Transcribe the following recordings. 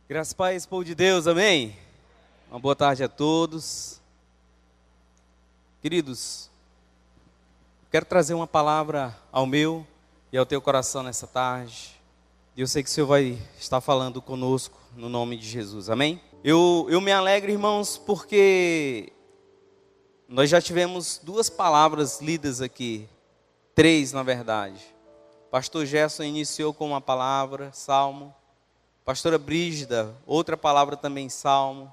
Graças e paz, povo de Deus, amém? Uma boa tarde a todos. Queridos, quero trazer uma palavra ao meu e ao teu coração nessa tarde. E eu sei que o Senhor vai estar falando conosco no nome de Jesus, amém? Eu me alegro, irmãos, porque nós já tivemos duas palavras lidas aqui, três na verdade. Pastor Gerson iniciou com uma palavra, Salmo. Pastora Brígida, outra palavra também, Salmo.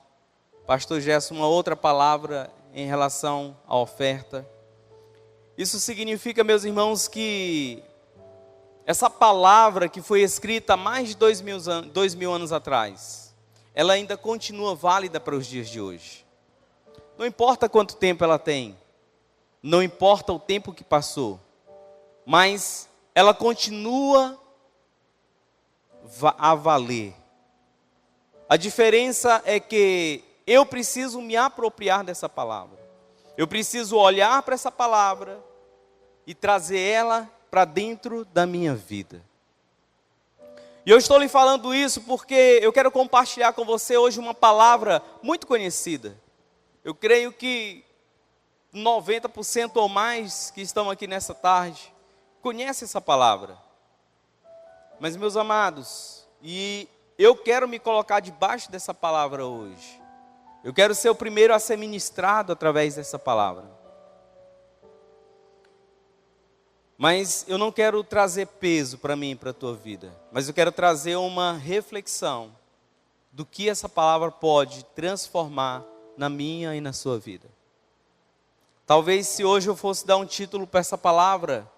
Pastor Gerson, uma outra palavra em relação à oferta. Isso significa, meus irmãos, que essa palavra que foi escrita há mais de 2000 anos atrás, ela ainda continua válida para os dias de hoje. Não importa quanto tempo ela tem, não importa o tempo que passou, mas ela continua a valer. A diferença é que eu preciso me apropriar dessa palavra. Eu preciso olhar para essa palavra e trazer ela para dentro da minha vida. E eu estou lhe falando isso porque eu quero compartilhar com você hoje uma palavra muito conhecida. Eu creio que 90% ou mais que estão aqui nessa tarde conhecem essa palavra. Mas, meus amados, e eu quero me colocar debaixo dessa palavra hoje. Eu quero ser o primeiro a ser ministrado através dessa palavra. Mas eu não quero trazer peso para mim e para a tua vida. Mas eu quero trazer uma reflexão do que essa palavra pode transformar na minha e na sua vida. Talvez se hoje eu fosse dar um título para essa palavra,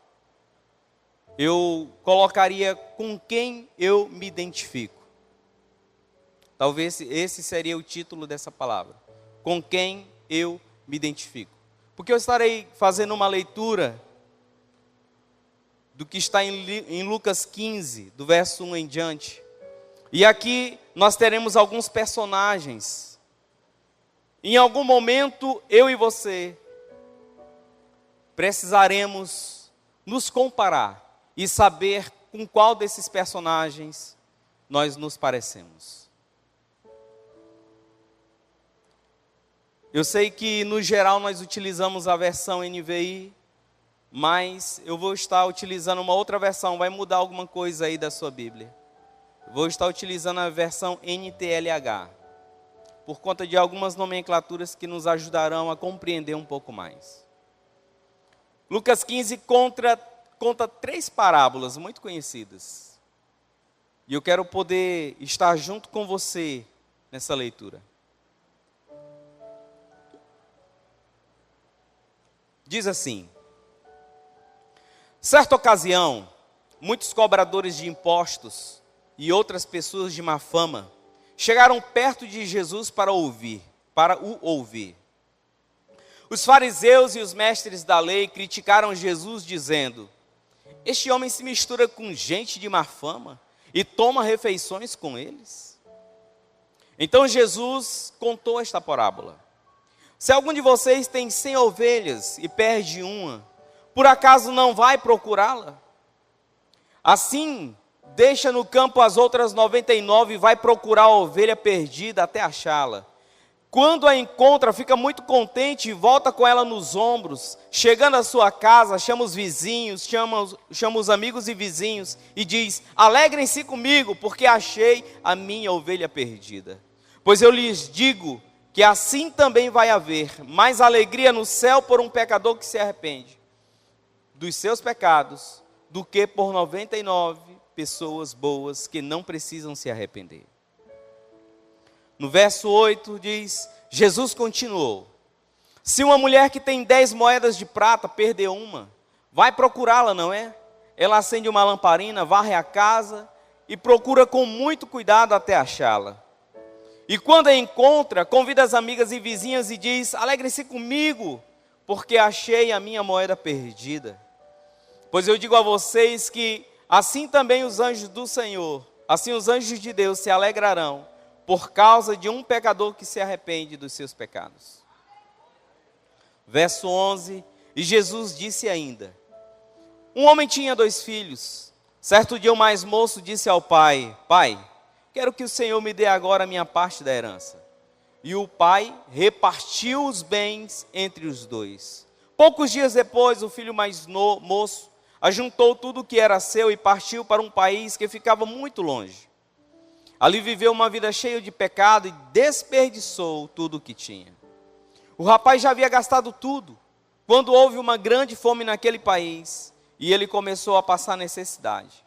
eu colocaria com quem eu me identifico. Talvez esse seria o título dessa palavra. Com quem eu me identifico. Porque eu estarei fazendo uma leitura do que está em Lucas 15, do verso 1 em diante. E aqui nós teremos alguns personagens. Em algum momento, eu e você precisaremos nos comparar e saber com qual desses personagens nós nos parecemos. Eu sei que no geral nós utilizamos a versão NVI, mas eu vou estar utilizando uma outra versão, vai mudar alguma coisa aí da sua Bíblia. Eu vou estar utilizando a versão NTLH, por conta de algumas nomenclaturas que nos ajudarão a compreender um pouco mais. Lucas 15 conta três parábolas muito conhecidas. E eu quero poder estar junto com você nessa leitura. Diz assim: certa ocasião, muitos cobradores de impostos e outras pessoas de má fama chegaram perto de Jesus para o ouvir. Os fariseus e os mestres da lei criticaram Jesus dizendo: este homem se mistura com gente de má fama e toma refeições com eles. Então Jesus contou esta parábola. Se algum de vocês tem 100 ovelhas e perde uma, por acaso não vai procurá-la? Assim, deixa no campo as outras 99 e vai procurar a ovelha perdida até achá-la. Quando a encontra, fica muito contente e volta com ela nos ombros. Chegando à sua casa, chama os vizinhos, chama os amigos e vizinhos e diz: alegrem-se comigo, porque achei a minha ovelha perdida. Pois eu lhes digo que assim também vai haver mais alegria no céu por um pecador que se arrepende dos seus pecados, do que por 99 pessoas boas que não precisam se arrepender. No verso 8 diz, Jesus continuou: se uma mulher que tem 10 moedas de prata perder uma, vai procurá-la, não é? Ela acende uma lamparina, varre a casa e procura com muito cuidado até achá-la. E quando a encontra, convida as amigas e vizinhas e diz: alegrem-se comigo, porque achei a minha moeda perdida. Pois eu digo a vocês que assim também os anjos do Senhor, assim os anjos de Deus se alegrarão por causa de um pecador que se arrepende dos seus pecados. Verso 11, e Jesus disse ainda: um homem tinha 2 filhos. Certo dia o mais moço disse ao pai: pai, quero que o Senhor me dê agora a minha parte da herança. E o pai repartiu os bens entre os dois. Poucos dias depois, o filho mais moço ajuntou tudo o que era seu e partiu para um país que ficava muito longe. Ali viveu uma vida cheia de pecado e desperdiçou tudo o que tinha. O rapaz já havia gastado tudo, quando houve uma grande fome naquele país, e ele começou a passar necessidade.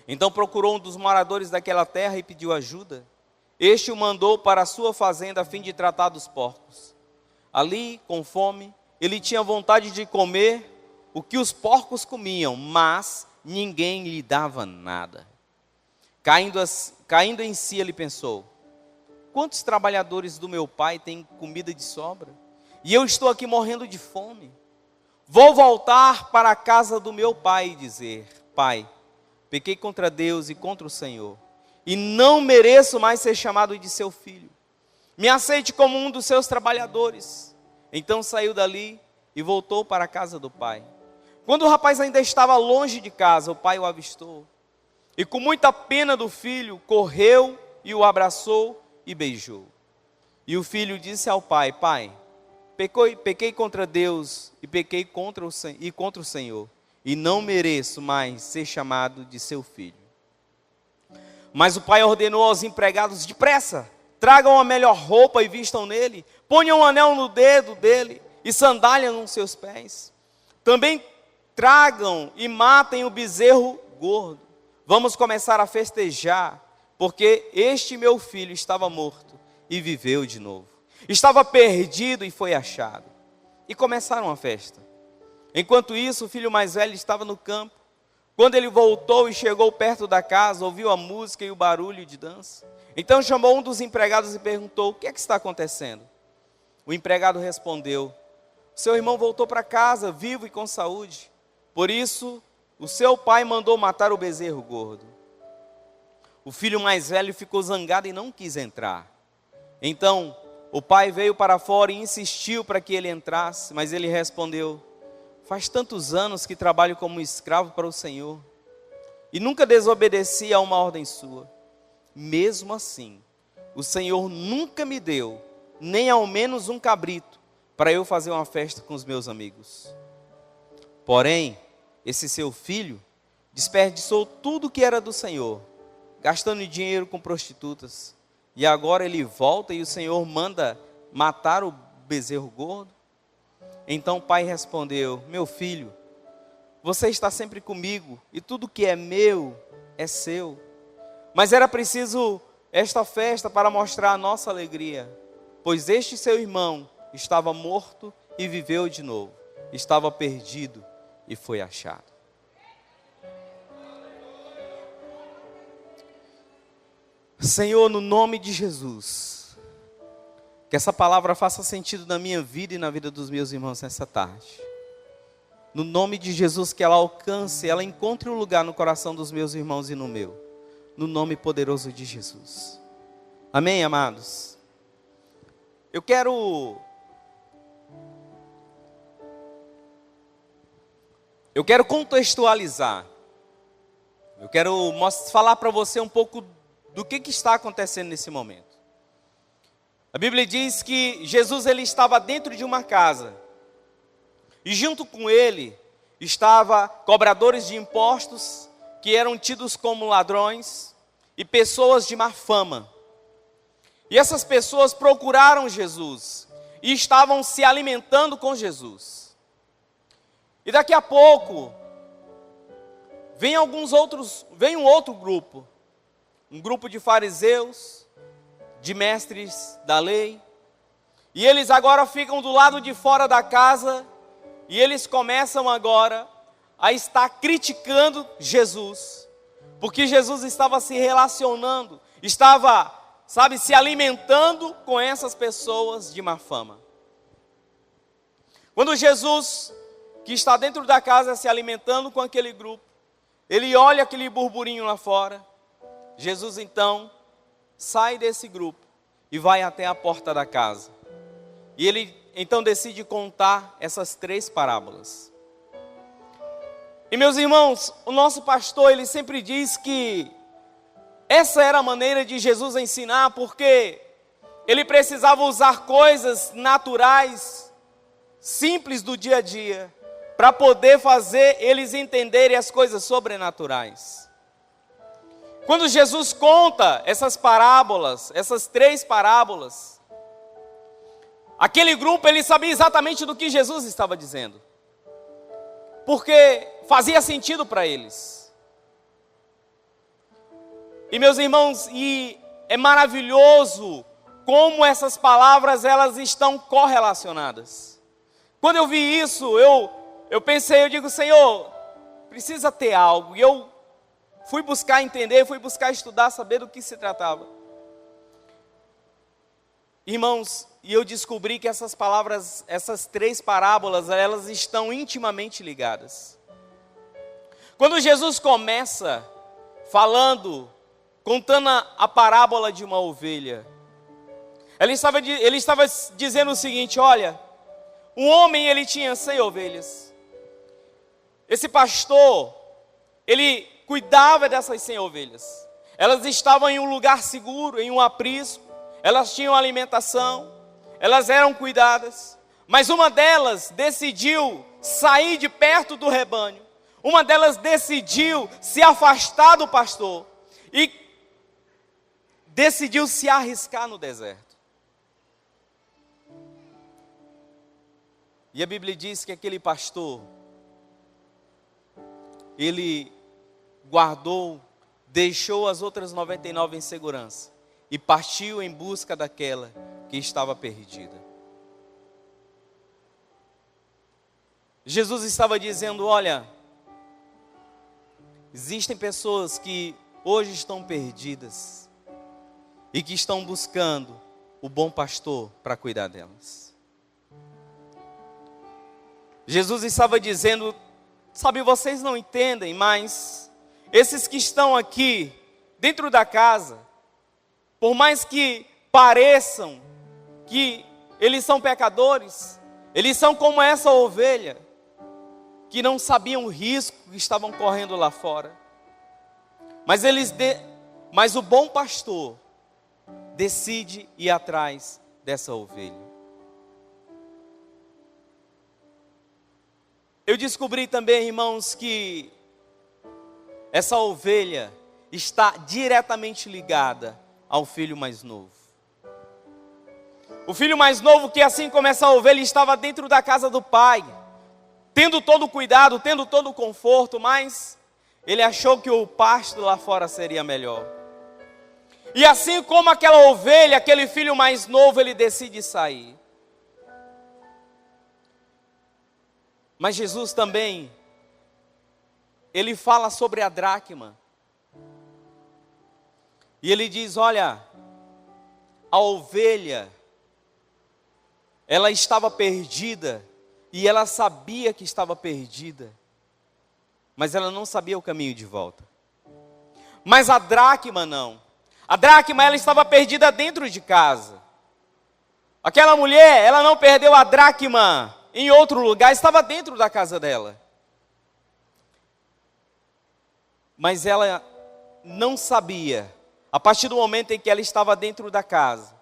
Então procurou um dos moradores daquela terra e pediu ajuda. Este o mandou para a sua fazenda a fim de tratar dos porcos. Ali, com fome, ele tinha vontade de comer o que os porcos comiam, mas ninguém lhe dava nada. Caindo em si, ele pensou: quantos trabalhadores do meu pai têm comida de sobra? E eu estou aqui morrendo de fome. Vou voltar para a casa do meu pai e dizer: pai, pequei contra Deus e contra o Senhor, e não mereço mais ser chamado de seu filho. Me aceite como um dos seus trabalhadores. Então saiu dali e voltou para a casa do pai. Quando o rapaz ainda estava longe de casa, o pai o avistou. E com muita pena do filho, correu e o abraçou e beijou. E o filho disse ao pai: pai, pequei contra Deus e pequei contra o Senhor, e não mereço mais ser chamado de seu filho. Mas o pai ordenou aos empregados: depressa, tragam a melhor roupa e vistam nele, ponham um anel no dedo dele e sandália nos seus pés. Também tragam e matem o bezerro gordo. Vamos começar a festejar, porque este meu filho estava morto e viveu de novo. Estava perdido e foi achado. E começaram a festa. Enquanto isso, o filho mais velho estava no campo. Quando ele voltou e chegou perto da casa, ouviu a música e o barulho de dança. Então chamou um dos empregados e perguntou: o que é que está acontecendo? O empregado respondeu: seu irmão voltou para casa, vivo e com saúde. Por isso, o seu pai mandou matar o bezerro gordo. O filho mais velho ficou zangado e não quis entrar. Então, o pai veio para fora e insistiu para que ele entrasse, mas ele respondeu: faz tantos anos que trabalho como escravo para o Senhor, e nunca desobedeci a uma ordem sua. Mesmo assim, o Senhor nunca me deu, nem ao menos um cabrito, para eu fazer uma festa com os meus amigos. Porém, esse seu filho desperdiçou tudo que era do Senhor, gastando dinheiro com prostitutas. E agora ele volta e o Senhor manda matar o bezerro gordo? Então o pai respondeu: meu filho, você está sempre comigo e tudo que é meu é seu. Mas era preciso esta festa para mostrar a nossa alegria, pois este seu irmão estava morto e viveu de novo, estava perdido e foi achado. Senhor, no nome de Jesus, que essa palavra faça sentido na minha vida e na vida dos meus irmãos nessa tarde. No nome de Jesus, que ela alcance, ela encontre um lugar no coração dos meus irmãos e no meu. No nome poderoso de Jesus. Amém, amados? Eu quero contextualizar. Eu quero falar para você um pouco do que está acontecendo nesse momento. A Bíblia diz que Jesus ele estava dentro de uma casa. E junto com ele estava cobradores de impostos, que eram tidos como ladrões, e pessoas de má fama. E essas pessoas procuraram Jesus e estavam se alimentando com Jesus. E daqui a pouco vem um outro grupo, um grupo de fariseus, de mestres da lei, e eles agora ficam do lado de fora da casa, e eles começam agora a estar criticando Jesus, porque Jesus estava se relacionando, estava, se alimentando com essas pessoas de má fama. Quando Jesus, que está dentro da casa se alimentando com aquele grupo, ele olha aquele burburinho lá fora, Jesus então sai desse grupo e vai até a porta da casa. E ele então decide contar essas 3 parábolas. E meus irmãos, o nosso pastor, ele sempre diz que essa era a maneira de Jesus ensinar, porque ele precisava usar coisas naturais, simples do dia a dia, para poder fazer eles entenderem as coisas sobrenaturais. Quando Jesus conta essas parábolas, essas 3 parábolas, aquele grupo, ele sabia exatamente do que Jesus estava dizendo, porque fazia sentido para eles. E meus irmãos, é maravilhoso como essas palavras, elas estão correlacionadas. Quando eu vi isso, eu pensei, eu digo, Senhor, precisa ter algo. E eu fui buscar entender, fui buscar estudar, saber do que se tratava. Irmãos, e eu descobri que essas palavras, essas 3 parábolas, elas estão intimamente ligadas. Quando Jesus começa contando a parábola de uma ovelha, ele estava dizendo o seguinte: olha, um homem, ele tinha 100 ovelhas. Esse pastor, ele cuidava dessas 100 ovelhas. Elas estavam em um lugar seguro, em um aprisco. Elas tinham alimentação. Elas eram cuidadas. Mas uma delas decidiu sair de perto do rebanho. Uma delas decidiu se afastar do pastor. E decidiu se arriscar no deserto. E a Bíblia diz que aquele pastor, ele deixou as outras 99 em segurança e partiu em busca daquela que estava perdida. Jesus estava dizendo: olha, existem pessoas que hoje estão perdidas e que estão buscando o bom pastor para cuidar delas. Jesus estava dizendo, sabe, vocês não entendem, mas esses que estão aqui dentro da casa, por mais que pareçam que eles são pecadores, eles são como essa ovelha, que não sabiam o risco que estavam correndo lá fora. Mas o bom pastor decide ir atrás dessa ovelha. Eu descobri também, irmãos, que essa ovelha está diretamente ligada ao filho mais novo. O filho mais novo, que assim como essa ovelha, estava dentro da casa do pai, tendo todo o cuidado, tendo todo o conforto, mas ele achou que o pasto lá fora seria melhor. E assim como aquela ovelha, aquele filho mais novo, ele decide sair. Mas Jesus também, ele fala sobre a dracma. E ele diz, olha, a ovelha, ela estava perdida, e ela sabia que estava perdida, mas ela não sabia o caminho de volta. Mas a dracma não. A dracma, ela estava perdida dentro de casa. Aquela mulher, ela não perdeu a dracma em outro lugar, estava dentro da casa dela. Mas ela não sabia, a partir do momento em que ela estava dentro da casa,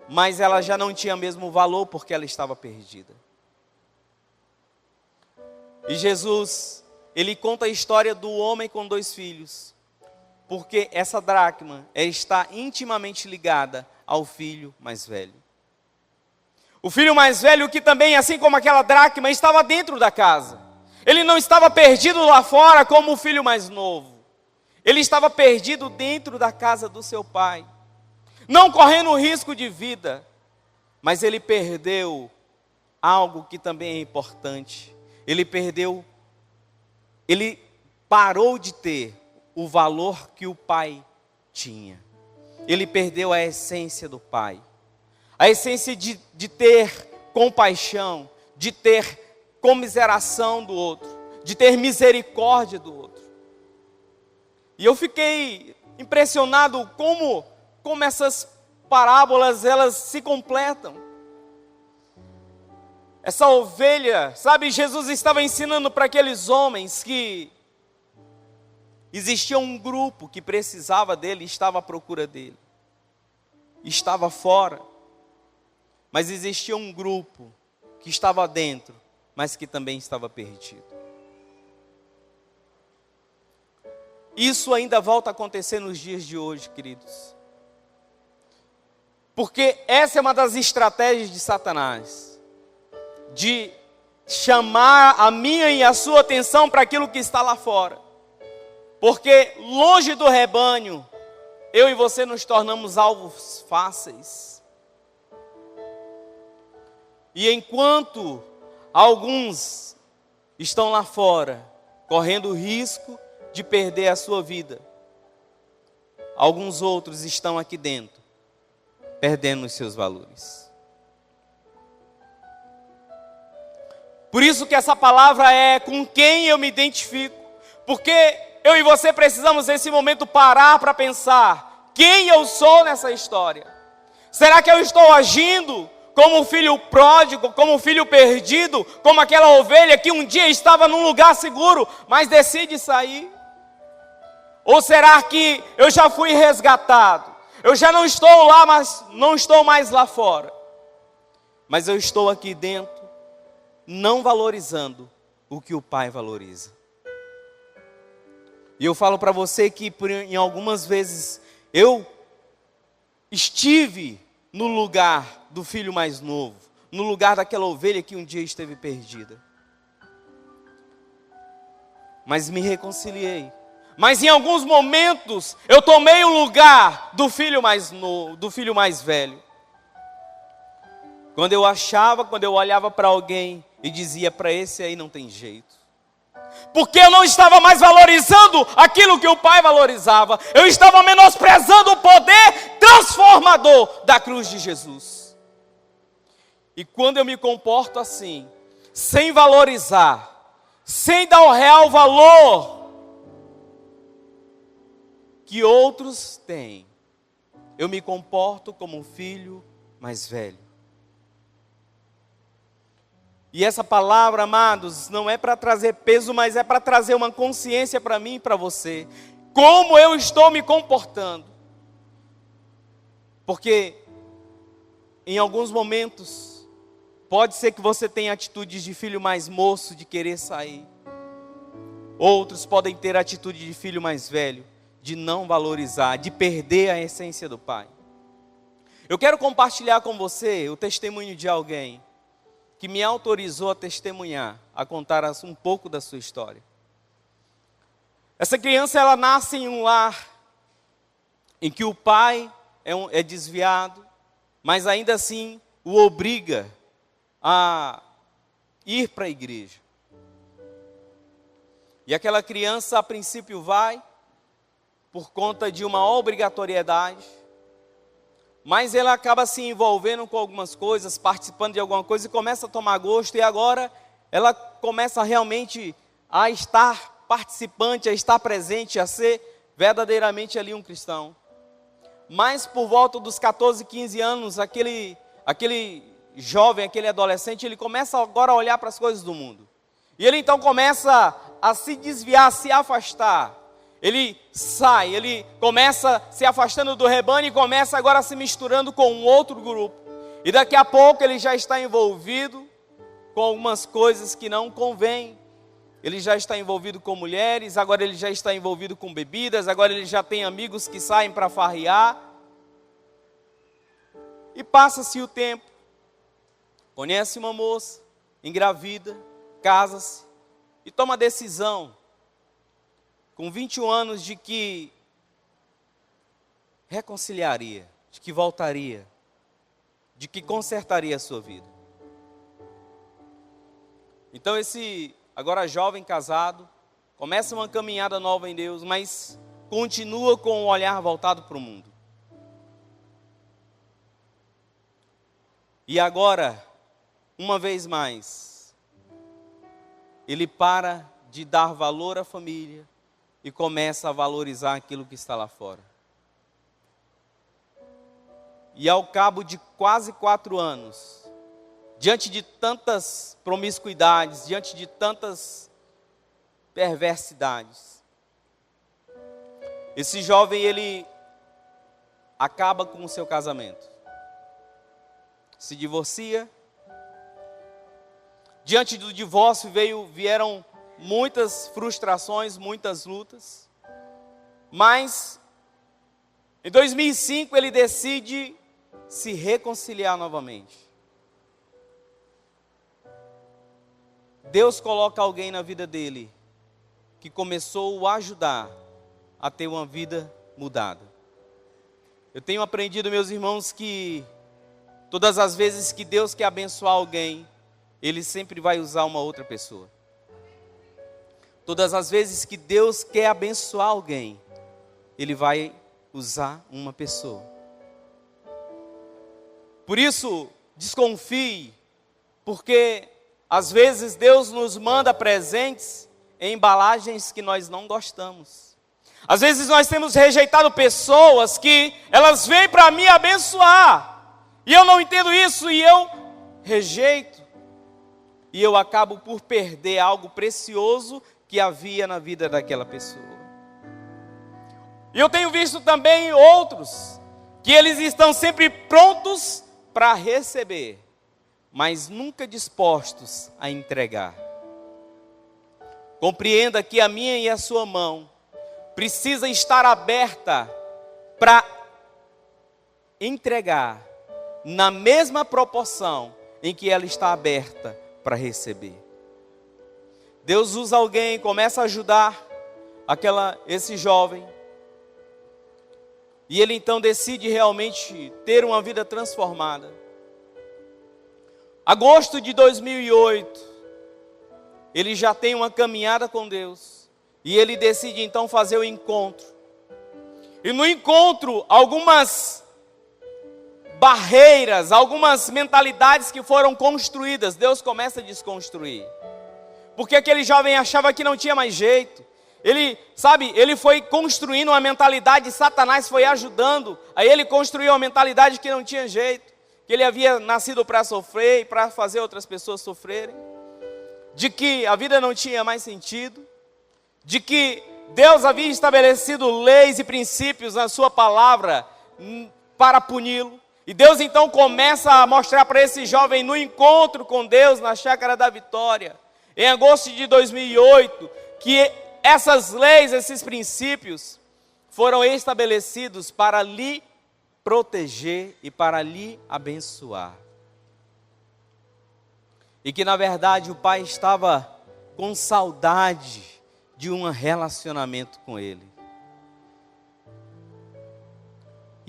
mas ela já não tinha mesmo valor porque ela estava perdida. E Jesus, ele conta a história do homem com 2 filhos, porque essa dracma está intimamente ligada ao filho mais velho. O filho mais velho que também, assim como aquela dracma, estava dentro da casa. Ele não estava perdido lá fora como o filho mais novo. Ele estava perdido dentro da casa do seu pai. Não correndo risco de vida, mas ele perdeu algo que também é importante. Ele parou de ter o valor que o pai tinha. Ele perdeu a essência do pai. A essência de ter compaixão, de ter comiseração do outro, de ter misericórdia do outro. E eu fiquei impressionado como essas parábolas, elas se completam. Essa ovelha, sabe, Jesus estava ensinando para aqueles homens que Existia um grupo que precisava dele, estava à procura dele. Estava fora. Mas existia um grupo que estava dentro, mas que também estava perdido. Isso ainda volta a acontecer nos dias de hoje, queridos. Porque essa é uma das estratégias de Satanás. De chamar a minha e a sua atenção para aquilo que está lá fora. Porque longe do rebanho, eu e você nos tornamos alvos fáceis. E enquanto alguns estão lá fora, correndo o risco de perder a sua vida, alguns outros estão aqui dentro, perdendo os seus valores. Por isso que essa palavra é com quem eu me identifico. Porque eu e você precisamos nesse momento parar para pensar quem eu sou nessa história. Será que eu estou agindo como um filho pródigo, como um filho perdido, como aquela ovelha que um dia estava num lugar seguro, mas decide sair? Ou será que eu já fui resgatado? Eu já não estou lá, mas não estou mais lá fora. Mas eu estou aqui dentro, não valorizando o que o Pai valoriza. E eu falo para você que em algumas vezes eu estive no lugar do filho mais novo, no lugar daquela ovelha que um dia esteve perdida. Mas me reconciliei. Mas em alguns momentos eu tomei o lugar do filho mais novo, do filho mais velho. Quando eu olhava para alguém e dizia, para esse aí não tem jeito. Porque eu não estava mais valorizando aquilo que o Pai valorizava. Eu estava menosprezando o poder transformador da cruz de Jesus. E quando eu me comporto assim, sem valorizar, sem dar o real valor que outros têm, eu me comporto como um filho mais velho. E essa palavra, amados, não é para trazer peso, mas é para trazer uma consciência para mim e para você. Como eu estou me comportando. Porque em alguns momentos, pode ser que você tenha atitudes de filho mais moço, de querer sair. Outros podem ter atitude de filho mais velho, de não valorizar, de perder a essência do Pai. Eu quero compartilhar com você o testemunho de alguém que me autorizou a testemunhar, a contar um pouco da sua história. Essa criança, ela nasce em um lar em que o pai é desviado, mas ainda assim o obriga a ir para a igreja. E aquela criança, a princípio, vai por conta de uma obrigatoriedade, mas ela acaba se envolvendo com algumas coisas, participando de alguma coisa e começa a tomar gosto, e agora ela começa realmente a estar participante, a estar presente, a ser verdadeiramente ali um cristão. Mas por volta dos 14, 15 anos, aquele jovem, aquele adolescente, ele começa agora a olhar para as coisas do mundo. E ele então começa a se desviar, a se afastar. Ele sai, ele começa se afastando do rebanho e começa agora se misturando com um outro grupo. E daqui a pouco ele já está envolvido com algumas coisas que não convêm. Ele já está envolvido com mulheres, agora ele já está envolvido com bebidas, agora ele já tem amigos que saem para farrear. E passa-se o tempo. Conhece uma moça, engravida, casa-se e toma a decisão, com 21 anos, de que reconciliaria, de que voltaria, de que consertaria a sua vida. Então esse agora jovem casado começa uma caminhada nova em Deus, mas continua com o olhar voltado para o mundo. E agora, uma vez mais, ele para de dar valor à família e começa a valorizar aquilo que está lá fora. E ao cabo de quase 4 anos, diante de tantas promiscuidades, diante de tantas perversidades, esse jovem, ele acaba com o seu casamento. Se divorcia. Diante do divórcio vieram muitas frustrações, muitas lutas. Mas, em 2005, ele decide se reconciliar novamente. Deus coloca alguém na vida dele que começou a ajudar a ter uma vida mudada. Eu tenho aprendido, meus irmãos, que todas as vezes que Deus quer abençoar alguém, Ele sempre vai usar uma outra pessoa. Todas as vezes que Deus quer abençoar alguém, Ele vai usar uma pessoa. Por isso, desconfie, porque às vezes Deus nos manda presentes em embalagens que nós não gostamos. Às vezes nós temos rejeitado pessoas que elas vêm para me abençoar. E eu não entendo isso e eu rejeito. E eu acabo por perder algo precioso que havia na vida daquela pessoa. E eu tenho visto também outros, que eles estão sempre prontos para receber, mas nunca dispostos a entregar. Compreenda que a minha e a sua mão precisa estar aberta para entregar na mesma proporção em que ela está aberta para receber. Deus usa alguém, começa a ajudar esse jovem, e ele então decide realmente ter uma vida transformada. Agosto de 2008, ele já tem uma caminhada com Deus, e ele decide então fazer o encontro. E no encontro, algumas barreiras, algumas mentalidades que foram construídas, Deus começa a desconstruir. Porque aquele jovem achava que não tinha mais jeito. Ele foi construindo uma mentalidade, Satanás foi ajudando a ele construir uma mentalidade que não tinha jeito. Que ele havia nascido para sofrer e para fazer outras pessoas sofrerem. De que a vida não tinha mais sentido. De que Deus havia estabelecido leis e princípios na sua palavra para puni-lo. E Deus então começa a mostrar para esse jovem no encontro com Deus na Chácara da Vitória, em agosto de 2008, que essas leis, esses princípios foram estabelecidos para lhe proteger e para lhe abençoar. E que na verdade o pai estava com saudade de um relacionamento com ele.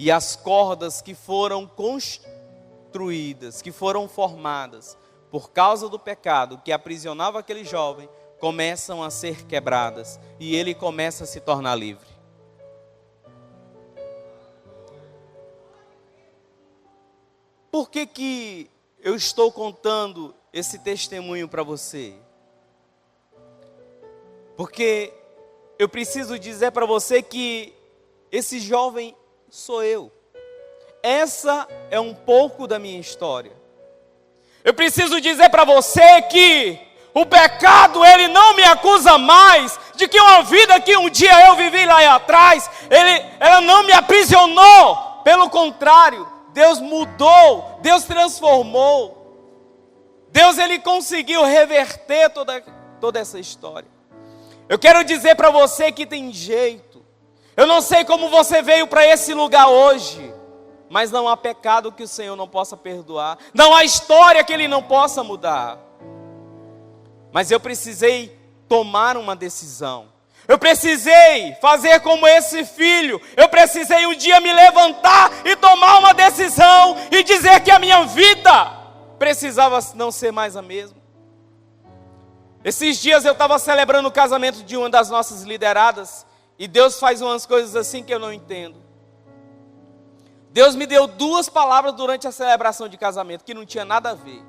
E as cordas que foram construídas, que foram formadas por causa do pecado que aprisionava aquele jovem, começam a ser quebradas e ele começa a se tornar livre. Por que eu estou contando esse testemunho para você? Porque eu preciso dizer para você que esse jovem sou eu. Essa é um pouco da minha história. Eu preciso dizer para você que o pecado, ele não me acusa mais de que uma vida que um dia eu vivi lá atrás, ela não me aprisionou. Pelo contrário, Deus mudou, Deus transformou. Deus, ele conseguiu reverter toda essa história. Eu quero dizer para você que tem jeito. Eu não sei como você veio para esse lugar hoje, mas não há pecado que o Senhor não possa perdoar. Não há história que Ele não possa mudar. Mas eu precisei tomar uma decisão. Eu precisei fazer como esse filho. Eu precisei um dia me levantar e tomar uma decisão e dizer que a minha vida precisava não ser mais a mesma. Esses dias eu estava celebrando o casamento de uma das nossas lideradas. E Deus faz umas coisas assim que eu não entendo. Deus me deu 2 palavras durante a celebração de casamento que não tinha nada a ver.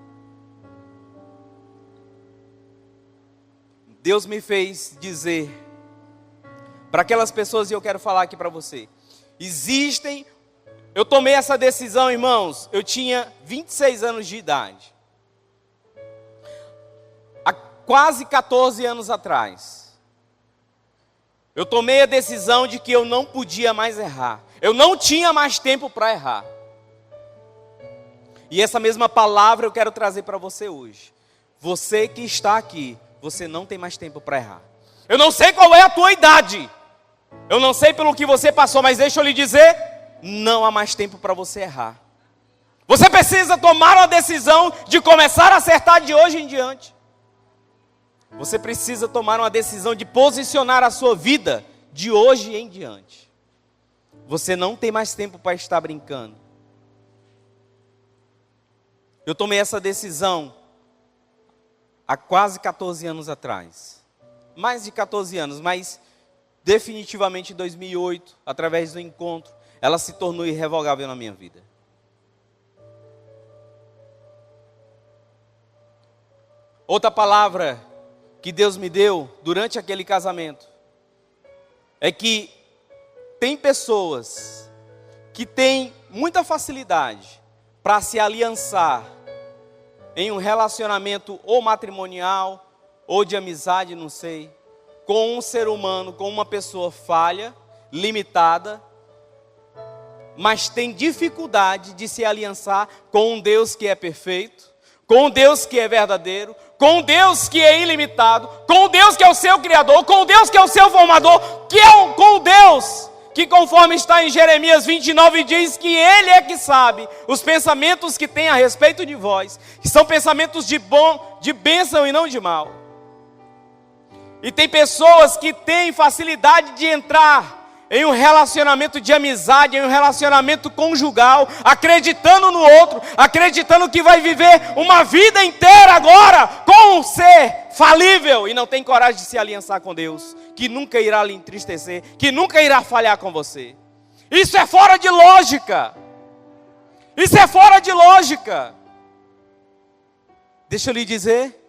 Deus me fez dizer para aquelas pessoas, e eu quero falar aqui para você. Eu tomei essa decisão, irmãos, eu tinha 26 anos de idade. Há quase 14 anos atrás. Eu tomei a decisão de que eu não podia mais errar. Eu não tinha mais tempo para errar. E essa mesma palavra eu quero trazer para você hoje. Você que está aqui, você não tem mais tempo para errar. Eu não sei qual é a tua idade. Eu não sei pelo que você passou, mas deixa eu lhe dizer, não há mais tempo para você errar. Você precisa tomar uma decisão de começar a acertar de hoje em diante. Você precisa tomar uma decisão de posicionar a sua vida de hoje em diante. Você não tem mais tempo para estar brincando. Eu tomei essa decisão há quase 14 anos atrás. Mais de 14 anos, mas definitivamente em 2008, através do encontro, ela se tornou irrevogável na minha vida. Outra palavra que Deus me deu durante aquele casamento é que tem pessoas que têm muita facilidade para se aliançar em um relacionamento ou matrimonial ou de amizade, não sei, com um ser humano, com uma pessoa falha, limitada, mas tem dificuldade de se aliançar com um Deus que é perfeito, com um Deus que é verdadeiro, com um Deus que é ilimitado, com um Deus que é o seu Criador, com um Deus que é o seu formador, com um Deus que, conforme está em Jeremias 29, diz que Ele é que sabe os pensamentos que tem a respeito de vós, que são pensamentos de bênção e não de mal. E tem pessoas que têm facilidade de entrar em um relacionamento de amizade, em um relacionamento conjugal, acreditando no outro, acreditando que vai viver uma vida inteira agora com um ser falível e não tem coragem de se aliançar com Deus, que nunca irá lhe entristecer, que nunca irá falhar com você. Isso é fora de lógica. Isso é fora de lógica. Deixa eu lhe dizer,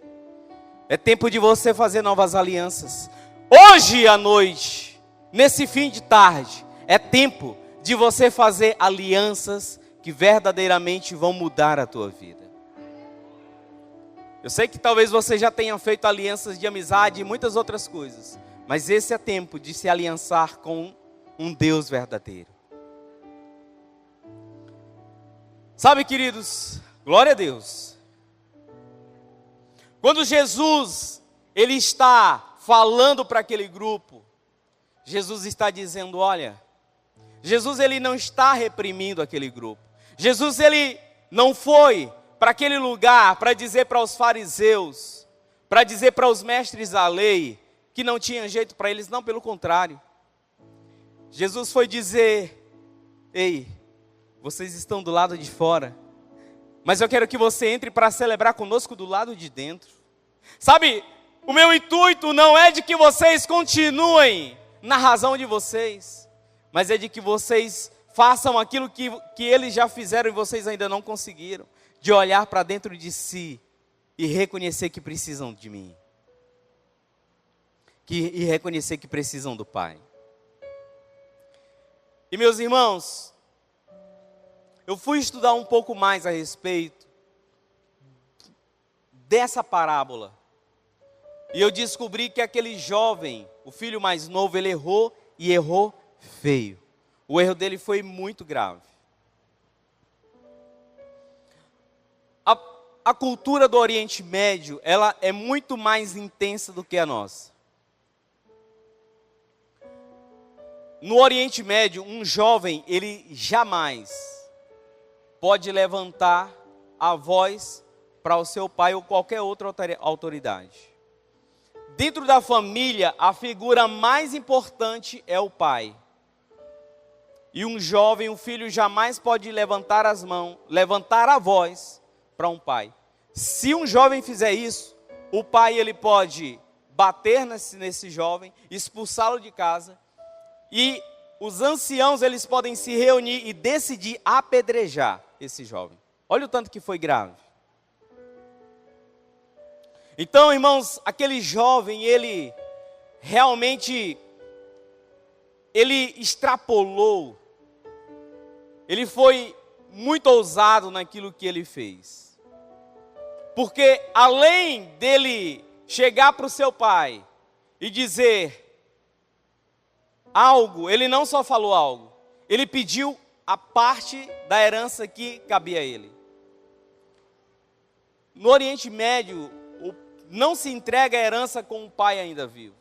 é tempo de você fazer novas alianças. Hoje à noite, nesse fim de tarde, é tempo de você fazer alianças que verdadeiramente vão mudar a tua vida. Eu sei que talvez você já tenha feito alianças de amizade e muitas outras coisas, mas esse é tempo de se aliançar com um Deus verdadeiro. Sabe, queridos, glória a Deus. Quando Jesus, Ele está falando para aquele grupo, Jesus está dizendo, olha, Jesus Ele não está reprimindo aquele grupo. Jesus Ele não foi para aquele lugar para dizer para os fariseus, para dizer para os mestres da lei, que não tinha jeito para eles, não, pelo contrário. Jesus foi dizer, ei, vocês estão do lado de fora, mas eu quero que você entre para celebrar conosco do lado de dentro. Sabe, o meu intuito não é de que vocês continuem na razão de vocês, mas é de que vocês façam aquilo que eles já fizeram e vocês ainda não conseguiram, de olhar para dentro de si e reconhecer que precisam de mim, e reconhecer que precisam do Pai. E meus irmãos, eu fui estudar um pouco mais a respeito dessa parábola. E eu descobri que aquele jovem, o filho mais novo, ele errou e errou feio. O erro dele foi muito grave. A cultura do Oriente Médio, ela é muito mais intensa do que a nossa. No Oriente Médio, um jovem, ele jamais pode levantar a voz para o seu pai ou qualquer outra autoridade. Dentro da família, a figura mais importante é o pai. E um jovem, um filho, jamais pode levantar as mãos, levantar a voz para um pai. Se um jovem fizer isso, o pai ele pode bater nesse jovem, expulsá-lo de casa, e os anciãos eles podem se reunir e decidir apedrejar esse jovem. Olha o tanto que foi grave. Então, irmãos, aquele jovem, ele realmente, ele extrapolou, ele foi muito ousado naquilo que ele fez. Porque além dele chegar para o seu pai e dizer, algo, ele não só falou algo, ele pediu a parte da herança que cabia a ele. No Oriente Médio, não se entrega a herança com o pai ainda vivo.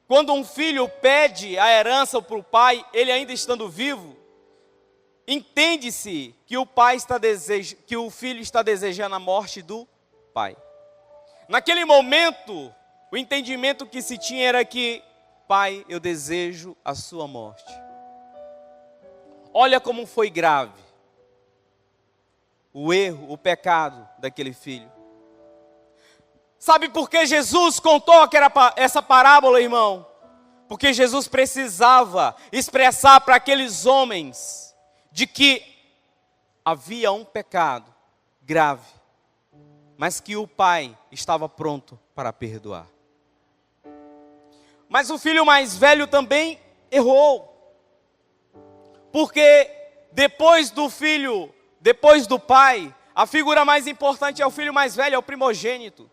Quando um filho pede a herança para o pai, ele ainda estando vivo, entende-se que que o filho está desejando a morte do pai. Naquele momento, o entendimento que se tinha era que, pai, eu desejo a sua morte. Olha como foi grave o erro, o pecado daquele filho. Sabe por que Jesus contou essa parábola, irmão? Porque Jesus precisava expressar para aqueles homens de que havia um pecado grave, mas que o pai estava pronto para perdoar. Mas o filho mais velho também errou. Porque depois do pai, a figura mais importante é o filho mais velho, é o primogênito.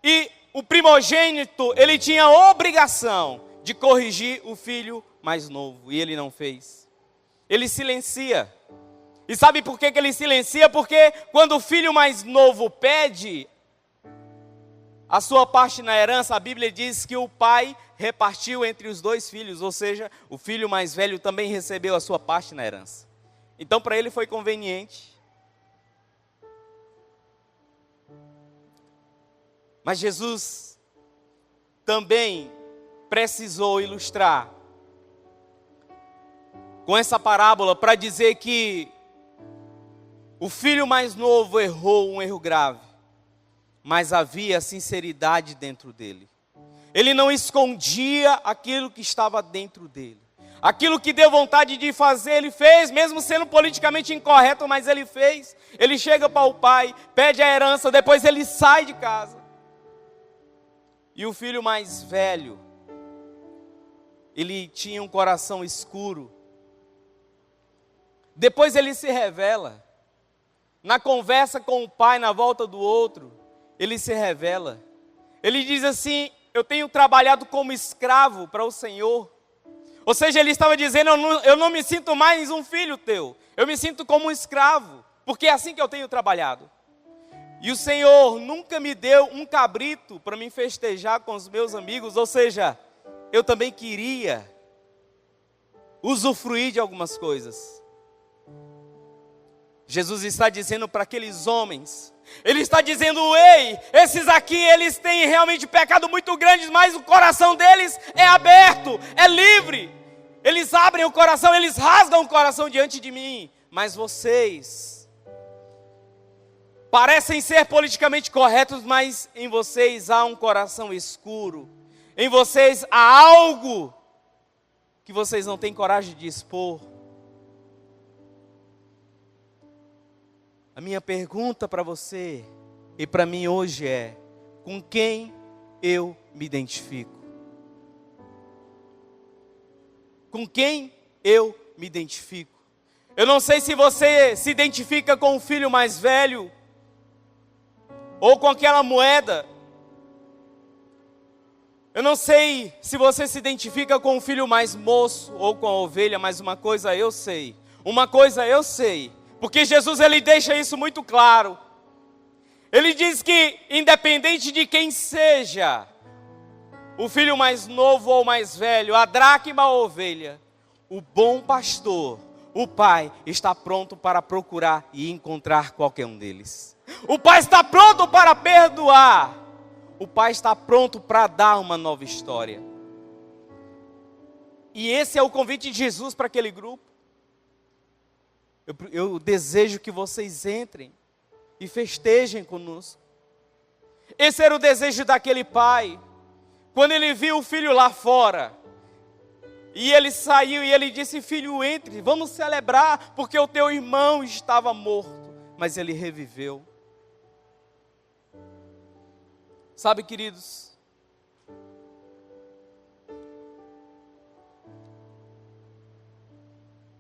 E o primogênito, ele tinha a obrigação de corrigir o filho mais novo, e ele não fez. Ele silencia. E sabe por que ele silencia? Porque quando o filho mais novo pede a sua parte na herança, a Bíblia diz que o pai repartiu entre os dois filhos, ou seja, o filho mais velho também recebeu a sua parte na herança. Então para ele foi conveniente. Mas Jesus também precisou ilustrar com essa parábola para dizer que o filho mais novo errou um erro grave, mas havia sinceridade dentro dele. Ele não escondia aquilo que estava dentro dele. Aquilo que deu vontade de fazer, ele fez, mesmo sendo politicamente incorreto, mas ele fez. Ele chega para o pai, pede a herança, depois ele sai de casa. E o filho mais velho, ele tinha um coração escuro. Depois ele se revela. Na conversa com o pai, na volta do outro, ele se revela. Ele diz assim: eu tenho trabalhado como escravo para o Senhor. Ou seja, ele estava dizendo: eu não me sinto mais um filho teu. Eu me sinto como um escravo, porque é assim que eu tenho trabalhado. E o Senhor nunca me deu um cabrito para me festejar com os meus amigos. Ou seja, eu também queria usufruir de algumas coisas. Jesus está dizendo para aqueles homens, ele está dizendo: ei, esses aqui, eles têm realmente pecado muito grande, mas o coração deles é aberto, é livre. Eles abrem o coração, eles rasgam o coração diante de mim. Mas vocês parecem ser politicamente corretos, mas em vocês há um coração escuro. Em vocês há algo que vocês não têm coragem de expor. A minha pergunta para você e para mim hoje é: com quem eu me identifico? Com quem eu me identifico? Eu não sei se você se identifica com o filho mais velho, ou com aquela moeda. Eu não sei se você se identifica com o filho mais moço, ou com a ovelha, mas uma coisa eu sei. Porque Jesus, ele deixa isso muito claro. Ele diz que independente de quem seja, o filho mais novo ou mais velho, a dracma ou a ovelha, o bom pastor, o pai, está pronto para procurar e encontrar qualquer um deles. O pai está pronto para perdoar. O pai está pronto para dar uma nova história. E esse é o convite de Jesus para aquele grupo. Eu desejo que vocês entrem e festejem conosco. Esse era o desejo daquele pai. Quando ele viu o filho lá fora, e ele saiu e ele disse: filho, entre, vamos celebrar, porque o teu irmão estava morto, mas ele reviveu. Sabe, queridos,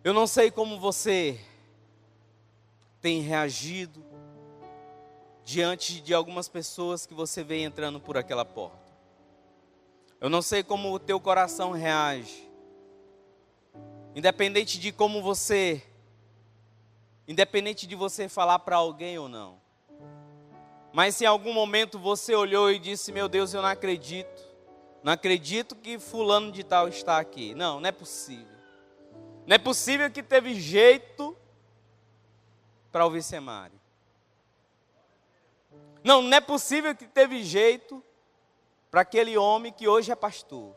eu não sei como você tem reagido diante de algumas pessoas que você vê entrando por aquela porta. Eu não sei como o teu coração reage Independente de como você, independente de você falar para alguém ou não. Mas se em algum momento você olhou e disse, meu Deus, eu não acredito. Não acredito que fulano de tal está aqui. Não, não é possível. Não é possível que teve jeito para ouvir Semário. Não, não é possível que teve jeito para aquele homem que hoje é pastor.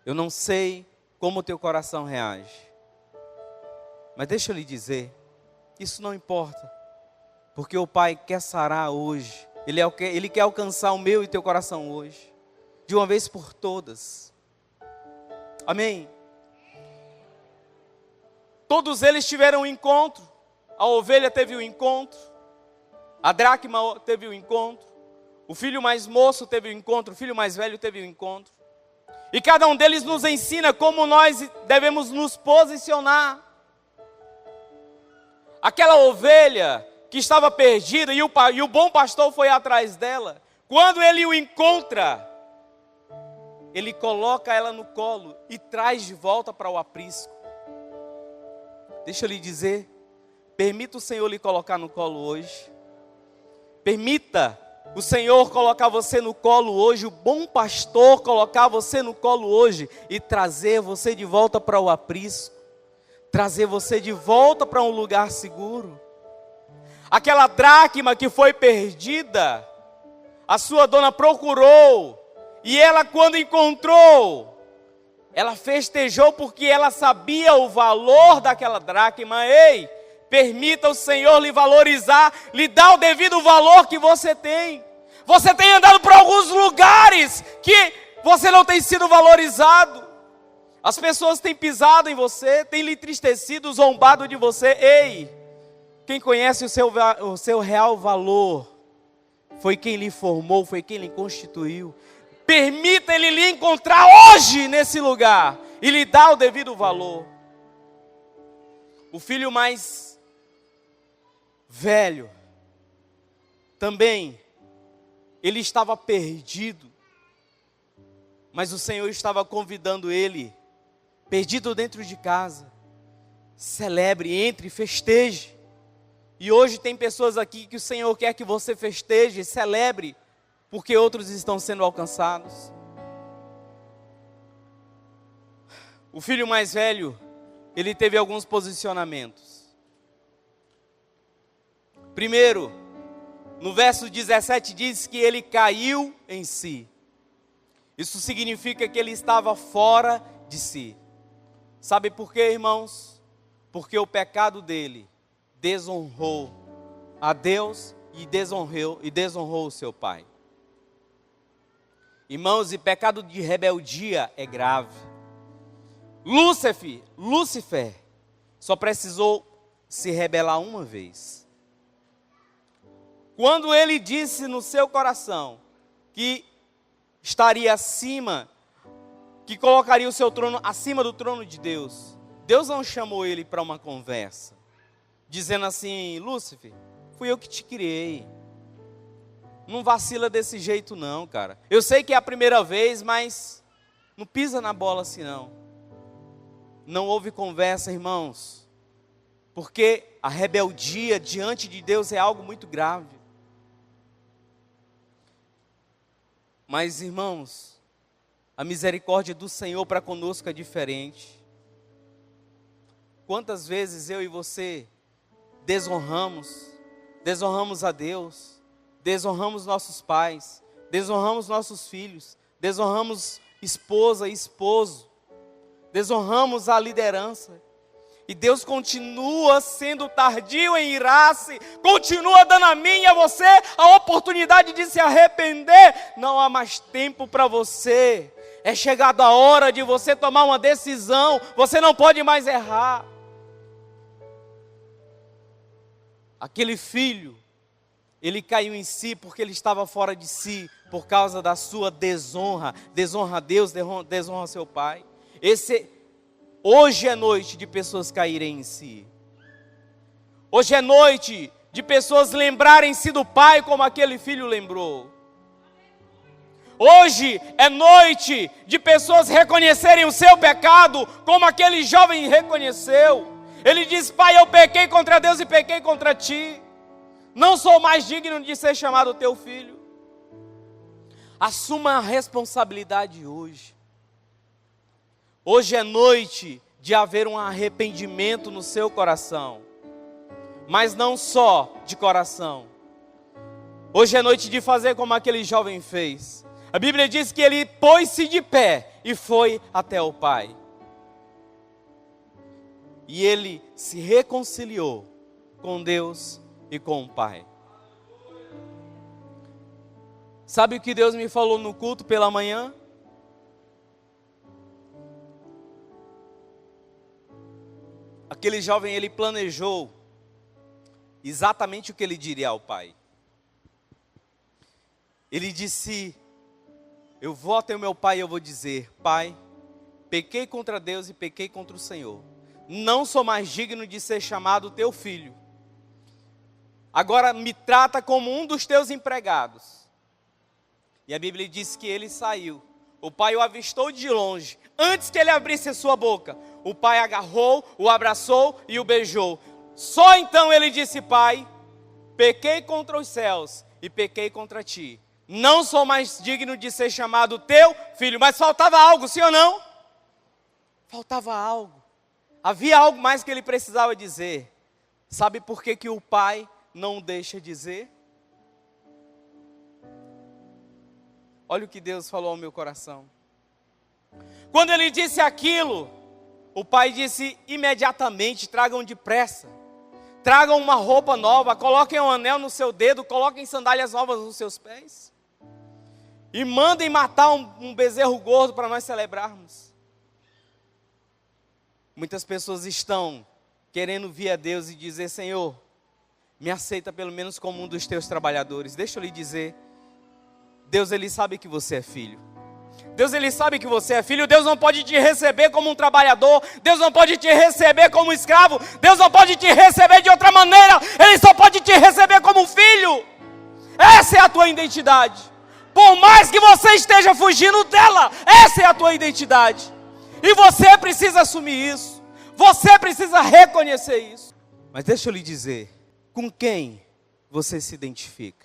Eu não sei como o teu coração reage. Mas deixa eu lhe dizer, isso não importa. Porque o Pai quer sarar hoje. Ele quer alcançar o meu e teu coração hoje. De uma vez por todas. Amém? Todos eles tiveram um encontro. A ovelha teve um encontro. A dracma teve um encontro. O filho mais moço teve um encontro. O filho mais velho teve um encontro. E cada um deles nos ensina como nós devemos nos posicionar. Aquela ovelha que estava perdida e o bom pastor foi atrás dela. Quando ele o encontra, ele coloca ela no colo e traz de volta para o aprisco. Deixa eu lhe dizer, permita o Senhor lhe colocar no colo hoje. Permita o Senhor colocar você no colo hoje, o bom pastor colocar você no colo hoje e trazer você de volta para o aprisco, trazer você de volta para um lugar seguro. Aquela dracma que foi perdida, a sua dona procurou, e ela quando encontrou, ela festejou porque ela sabia o valor daquela dracma. Ei, permita o Senhor lhe valorizar, lhe dar o devido valor que você tem. Você tem andado por alguns lugares que você não tem sido valorizado. As pessoas têm pisado em você, têm lhe entristecido, zombado de você. Ei, quem conhece o seu real valor foi quem lhe formou, foi quem lhe constituiu. Permita Ele lhe encontrar hoje nesse lugar e lhe dar o devido valor. O filho mais velho, também, ele estava perdido, mas o Senhor estava convidando ele, perdido dentro de casa, celebre, entre, festeje. E hoje tem pessoas aqui que o Senhor quer que você festeje, celebre, porque outros estão sendo alcançados. O filho mais velho, ele teve alguns posicionamentos. Primeiro, no verso 17 diz que ele caiu em si. Isso significa que ele estava fora de si. Sabe por quê, irmãos? Porque o pecado dele desonrou a Deus e desonrou o seu pai. Irmãos, e pecado de rebeldia é grave. Lúcifer só precisou se rebelar uma vez. Quando ele disse no seu coração que estaria acima, que colocaria o seu trono acima do trono de Deus, Deus não chamou ele para uma conversa, dizendo assim: Lúcifer, fui eu que te criei. Não vacila desse jeito não, cara. Eu sei que é a primeira vez, mas não pisa na bola assim não. Não houve conversa, irmãos. Porque a rebeldia diante de Deus é algo muito grave. Mas, irmãos, a misericórdia do Senhor para conosco é diferente. Quantas vezes eu e você desonramos a Deus, desonramos nossos pais, desonramos nossos filhos, desonramos esposa e esposo, desonramos a liderança. E Deus continua sendo tardio em irar-se, continua dando a mim e a você a oportunidade de se arrepender. Não há mais tempo para você, é chegada a hora de você tomar uma decisão, você não pode mais errar. Aquele filho, ele caiu em si porque ele estava fora de si, por causa da sua desonra a Deus, desonra seu pai. Hoje é noite de pessoas caírem em si. Hoje é noite de pessoas lembrarem-se do pai como aquele filho lembrou. Hoje é noite de pessoas reconhecerem o seu pecado, como aquele jovem reconheceu. Ele diz: Pai, eu pequei contra Deus e pequei contra ti. Não sou mais digno de ser chamado teu filho. Assuma a responsabilidade hoje. Hoje é noite de haver um arrependimento no seu coração. Mas não só de coração. Hoje é noite de fazer como aquele jovem fez. A Bíblia diz que ele pôs-se de pé e foi até o Pai. E ele se reconciliou com Deus e com o Pai. Sabe o que Deus me falou no culto pela manhã? Aquele jovem, ele planejou exatamente o que ele diria ao Pai. Ele disse: eu vou até o meu pai e eu vou dizer: Pai, pequei contra Deus e pequei contra o Senhor. Não sou mais digno de ser chamado teu filho. Agora me trata como um dos teus empregados. E a Bíblia diz que ele saiu. O pai o avistou de longe. Antes que ele abrisse a sua boca, o pai agarrou, o abraçou e o beijou. Só então ele disse: Pai, pequei contra os céus e pequei contra ti. Não sou mais digno de ser chamado teu filho. Mas faltava algo, sim ou não? Faltava algo. Havia algo mais que ele precisava dizer. Sabe por que que o pai não deixa dizer? Olha o que Deus falou ao meu coração. Quando ele disse aquilo, o pai disse imediatamente: tragam depressa. Tragam uma roupa nova, coloquem um anel no seu dedo, coloquem sandálias novas nos seus pés. E mandem matar um bezerro gordo para nós celebrarmos. Muitas pessoas estão querendo vir a Deus e dizer: Senhor, me aceita pelo menos como um dos teus trabalhadores. Deixa eu lhe dizer, Deus, Ele sabe que você é filho. Deus, Ele sabe que você é filho. Deus não pode te receber como um trabalhador. Deus não pode te receber como um escravo. Deus não pode te receber de outra maneira. Ele só pode te receber como um filho. Essa é a tua identidade. Por mais que você esteja fugindo dela, essa é a tua identidade. E você precisa assumir isso. Você precisa reconhecer isso. Mas deixa eu lhe dizer, com quem você se identifica?